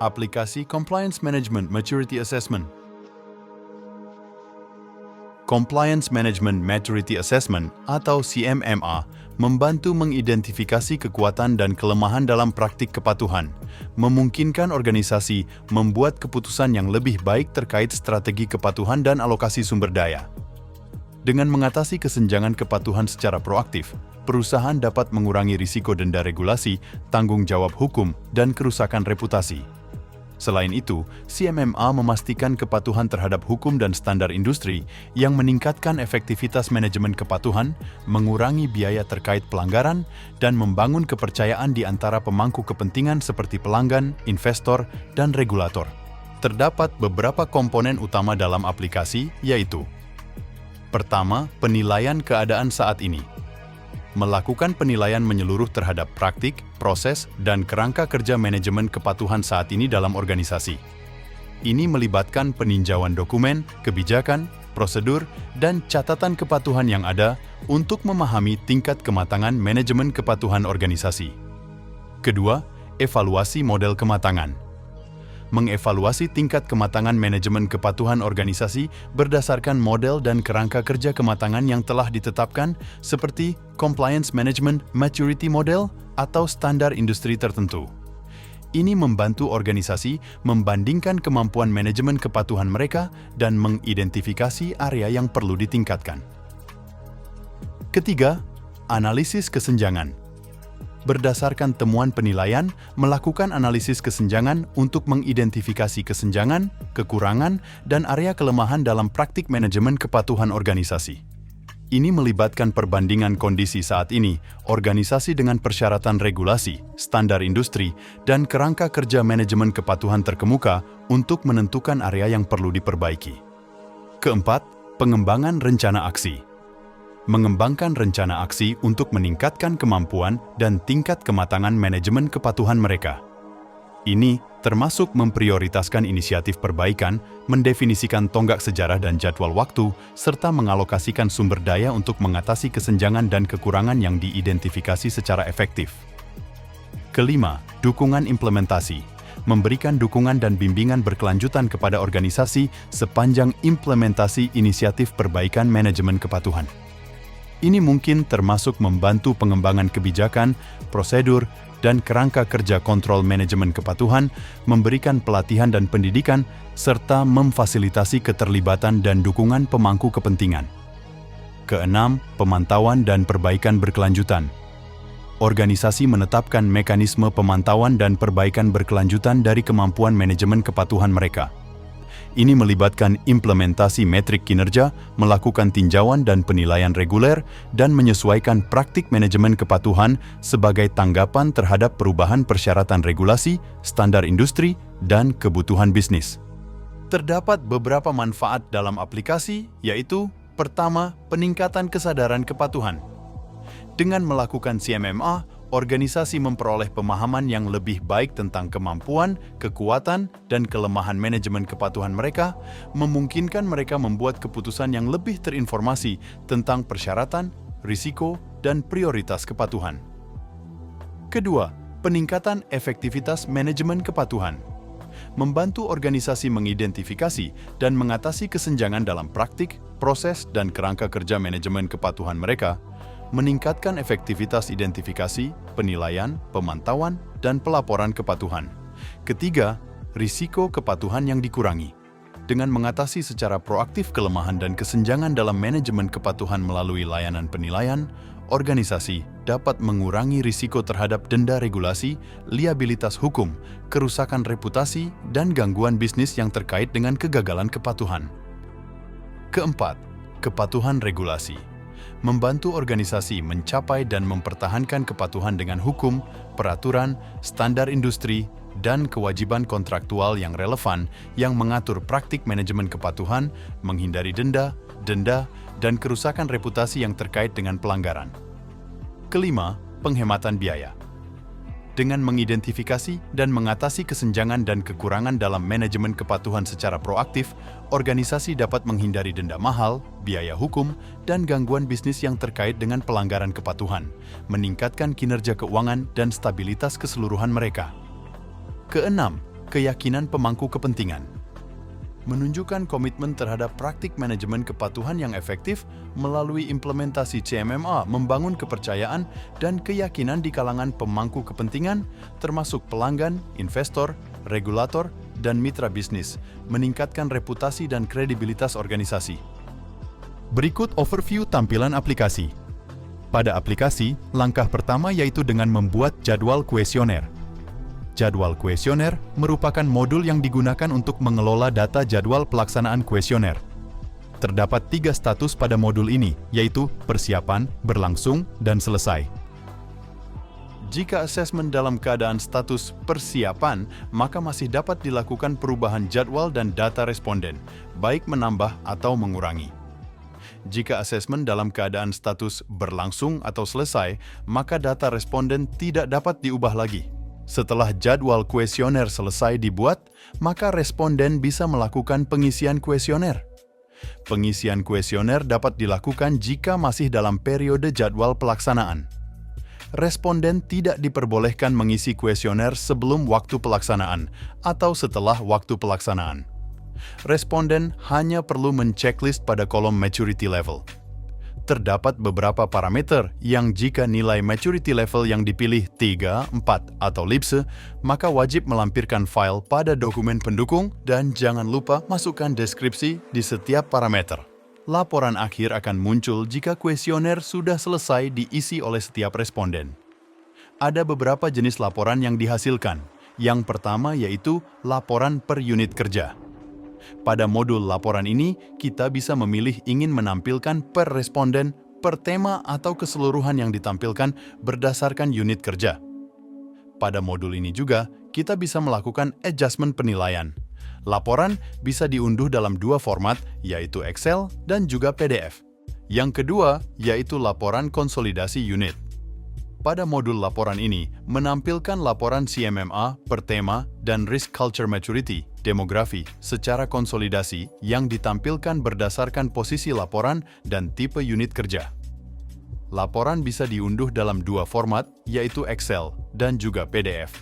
Aplikasi Compliance Management Maturity Assessment. Compliance Management Maturity Assessment atau CMMA membantu mengidentifikasi kekuatan dan kelemahan dalam praktik kepatuhan, memungkinkan organisasi membuat keputusan yang lebih baik terkait strategi kepatuhan dan alokasi sumber daya. Dengan mengatasi kesenjangan kepatuhan secara proaktif, perusahaan dapat mengurangi risiko denda regulasi, tanggung jawab hukum, dan kerusakan reputasi. Selain itu, CMMA memastikan kepatuhan terhadap hukum dan standar industri yang meningkatkan efektivitas manajemen kepatuhan, mengurangi biaya terkait pelanggaran, dan membangun kepercayaan di antara pemangku kepentingan seperti pelanggan, investor, dan regulator. Terdapat beberapa komponen utama dalam aplikasi, yaitu: pertama, penilaian keadaan saat ini. Melakukan penilaian menyeluruh terhadap praktik, proses, dan kerangka kerja manajemen kepatuhan saat ini dalam organisasi. Ini melibatkan peninjauan dokumen, kebijakan, prosedur, dan catatan kepatuhan yang ada untuk memahami tingkat kematangan manajemen kepatuhan organisasi. Kedua, evaluasi model kematangan. Mengevaluasi tingkat kematangan manajemen kepatuhan organisasi berdasarkan model dan kerangka kerja kematangan yang telah ditetapkan seperti Compliance Management Maturity Model atau standar industri tertentu. Ini membantu organisasi membandingkan kemampuan manajemen kepatuhan mereka dan mengidentifikasi area yang perlu ditingkatkan. Ketiga, analisis kesenjangan. Berdasarkan temuan penilaian, melakukan analisis kesenjangan untuk mengidentifikasi kesenjangan, kekurangan, dan area kelemahan dalam praktik manajemen kepatuhan organisasi. Ini melibatkan perbandingan kondisi saat ini, organisasi dengan persyaratan regulasi, standar industri, dan kerangka kerja manajemen kepatuhan terkemuka untuk menentukan area yang perlu diperbaiki. Keempat, pengembangan rencana aksi. Mengembangkan rencana aksi untuk meningkatkan kemampuan dan tingkat kematangan manajemen kepatuhan mereka. Ini termasuk memprioritaskan inisiatif perbaikan, mendefinisikan tonggak sejarah dan jadwal waktu, serta mengalokasikan sumber daya untuk mengatasi kesenjangan dan kekurangan yang diidentifikasi secara efektif. Kelima, dukungan implementasi. Memberikan dukungan dan bimbingan berkelanjutan kepada organisasi sepanjang implementasi inisiatif perbaikan manajemen kepatuhan. Ini mungkin termasuk membantu pengembangan kebijakan, prosedur, dan kerangka kerja kontrol manajemen kepatuhan, memberikan pelatihan dan pendidikan, serta memfasilitasi keterlibatan dan dukungan pemangku kepentingan. Keenam, pemantauan dan perbaikan berkelanjutan. Organisasi menetapkan mekanisme pemantauan dan perbaikan berkelanjutan dari kemampuan manajemen kepatuhan mereka. Ini melibatkan implementasi metrik kinerja, melakukan tinjauan dan penilaian reguler, dan menyesuaikan praktik manajemen kepatuhan sebagai tanggapan terhadap perubahan persyaratan regulasi, standar industri, dan kebutuhan bisnis. Terdapat beberapa manfaat dalam aplikasi, yaitu: pertama, peningkatan kesadaran kepatuhan. Dengan melakukan CMMA, organisasi memperoleh pemahaman yang lebih baik tentang kemampuan, kekuatan, dan kelemahan manajemen kepatuhan mereka, memungkinkan mereka membuat keputusan yang lebih terinformasi tentang persyaratan, risiko, dan prioritas kepatuhan. Kedua, peningkatan efektivitas manajemen kepatuhan. Membantu organisasi mengidentifikasi dan mengatasi kesenjangan dalam praktik, proses, dan kerangka kerja manajemen kepatuhan mereka, meningkatkan efektivitas identifikasi, penilaian, pemantauan, dan pelaporan kepatuhan. Ketiga, risiko kepatuhan yang dikurangi. Dengan mengatasi secara proaktif kelemahan dan kesenjangan dalam manajemen kepatuhan melalui layanan penilaian, organisasi dapat mengurangi risiko terhadap denda regulasi, liabilitas hukum, kerusakan reputasi, dan gangguan bisnis yang terkait dengan kegagalan kepatuhan. Keempat, kepatuhan regulasi. Membantu organisasi mencapai dan mempertahankan kepatuhan dengan hukum, peraturan, standar industri, dan kewajiban kontraktual yang relevan yang mengatur praktik manajemen kepatuhan, menghindari denda, dan kerusakan reputasi yang terkait dengan pelanggaran. Kelima, penghematan biaya. Dengan mengidentifikasi dan mengatasi kesenjangan dan kekurangan dalam manajemen kepatuhan secara proaktif, organisasi dapat menghindari denda mahal, biaya hukum, dan gangguan bisnis yang terkait dengan pelanggaran kepatuhan, meningkatkan kinerja keuangan dan stabilitas keseluruhan mereka. Keenam, keyakinan pemangku kepentingan. Menunjukkan komitmen terhadap praktik manajemen kepatuhan yang efektif melalui implementasi CMMA membangun kepercayaan dan keyakinan di kalangan pemangku kepentingan, termasuk pelanggan, investor, regulator, dan mitra bisnis, meningkatkan reputasi dan kredibilitas organisasi. Berikut overview tampilan aplikasi. Pada aplikasi, langkah pertama yaitu dengan membuat jadwal kuesioner. Jadwal kuesioner merupakan modul yang digunakan untuk mengelola data jadwal pelaksanaan kuesioner. Terdapat 3 status pada modul ini, yaitu persiapan, berlangsung, dan selesai. Jika asesmen dalam keadaan status persiapan, maka masih dapat dilakukan perubahan jadwal dan data responden, baik menambah atau mengurangi. Jika asesmen dalam keadaan status berlangsung atau selesai, maka data responden tidak dapat diubah lagi. Setelah jadwal kuesioner selesai dibuat, maka responden bisa melakukan pengisian kuesioner. Pengisian kuesioner dapat dilakukan jika masih dalam periode jadwal pelaksanaan. Responden tidak diperbolehkan mengisi kuesioner sebelum waktu pelaksanaan atau setelah waktu pelaksanaan. Responden hanya perlu menceklis pada kolom maturity level. Terdapat beberapa parameter yang jika nilai maturity level yang dipilih 3, 4, atau LIBSE, maka wajib melampirkan file pada dokumen pendukung dan jangan lupa masukkan deskripsi di setiap parameter. Laporan akhir akan muncul jika kuesioner sudah selesai diisi oleh setiap responden. Ada beberapa jenis laporan yang dihasilkan. Yang pertama yaitu laporan per unit kerja. Pada modul laporan ini, kita bisa memilih ingin menampilkan per responden, per tema atau keseluruhan yang ditampilkan berdasarkan unit kerja. Pada modul ini juga, kita bisa melakukan adjustment penilaian. Laporan bisa diunduh dalam 2 format, yaitu Excel dan juga PDF. Yang kedua, yaitu laporan konsolidasi unit. Pada modul laporan ini, menampilkan laporan CMMA per tema dan Risk Culture Maturity, demografi, secara konsolidasi yang ditampilkan berdasarkan posisi laporan dan tipe unit kerja. Laporan bisa diunduh dalam 2 format, yaitu Excel dan juga PDF.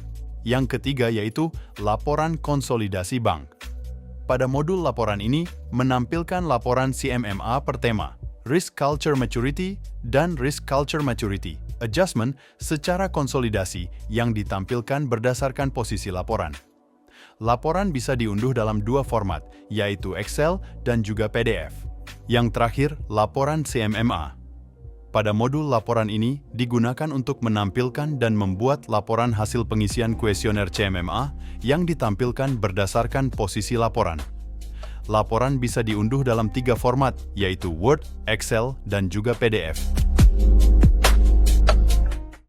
Yang ketiga yaitu laporan konsolidasi bank. Pada modul laporan ini, menampilkan laporan CMMA per tema, Risk Culture Maturity, dan Risk Culture Maturity Adjustment secara konsolidasi yang ditampilkan berdasarkan posisi laporan. Laporan bisa diunduh dalam 2 format, yaitu Excel dan juga PDF. Yang terakhir, laporan CMMA. Pada modul laporan ini digunakan untuk menampilkan dan membuat laporan hasil pengisian kuesioner CMMA yang ditampilkan berdasarkan posisi laporan. Laporan bisa diunduh dalam 3 format, yaitu Word, Excel, dan juga PDF.